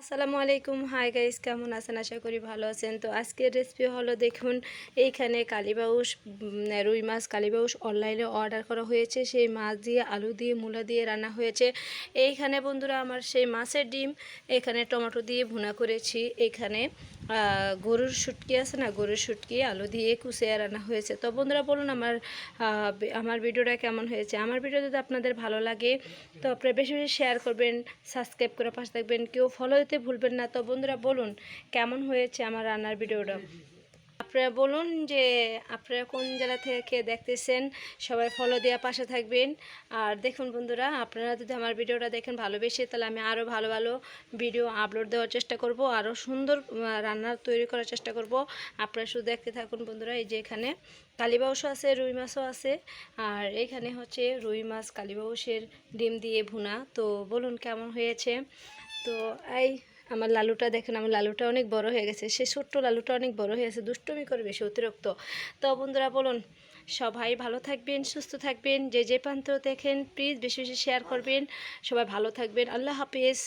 আসসালামু আলাইকুম। Hi guys, কেমন আছেন? আশা করি ভালো আছেন। তো আজকের রেসিপি হলো দেখুন, এইখানে কালীবাউস রুই মাছ কালীবাউস অনলাইনে অর্ডার করা হয়েছে। সেই মাছ দিয়ে আলু দিয়ে মূলা দিয়ে রান্না হয়েছে। এইখানে বন্ধুরা আমার সেই মাছের ডিম এখানে টমেটো দিয়ে ভুনা করেছি। এখানে গরুর শুটকি আছে না, গরুর শুটকি আলু দিয়ে কুচিয়ে রান্না হয়েছে। তো বন্ধুরা বলুন আমার ভিডিওটা কেমন হয়েছে। আমার ভিডিও যদি আপনাদের ভালো লাগে তো আপনারা বেশি বেশি শেয়ার করবেন, সাবস্ক্রাইব করে পাশে থাকবেন, কেউ ফলো দিতে ভুলবেন না। তো বন্ধুরা বলুন কেমন হয়েছে আমার রান্নার ভিডিওটা। আপনারা বলুন যে আপনারা কোন জেলা থেকে খেয়ে দেখতেছেন, সবাই ফলো দেওয়া পাশে থাকবেন। আর দেখুন বন্ধুরা, আপনারা যদি আমার ভিডিওটা দেখেন ভালোবেসে, তাহলে আমি আরও ভালো ভালো ভিডিও আপলোড দেওয়ার চেষ্টা করব, আরও সুন্দর রান্না তৈরি করার চেষ্টা করব। আপনারা শুধু দেখতে থাকুন বন্ধুরা। এই যে এখানে কালীবাউসও আছে, রুই মাছও আছে। আর এখানে হচ্ছে রুই মাছ কালীবাউসের ডিম দিয়ে ভুনা। তো বলুন কেমন হয়েছে। তো এই আমার লালুটা দেখেন, আমার লালুটা অনেক বড় হয়ে গেছে। সে ছোট্ট লালুটা অনেক বড় হয়ে গেছে, দুষ্টুমি করে বেশি অতিরিক্ত। তো বন্ধুরা বলুন সবাই ভালো থাকবেন, সুস্থ থাকবেন, যে যে প্রান্ত দেখেন প্লিজ বেশি বেশি শেয়ার করবেন। সবাই ভালো থাকবেন। আল্লাহ হাফেজ।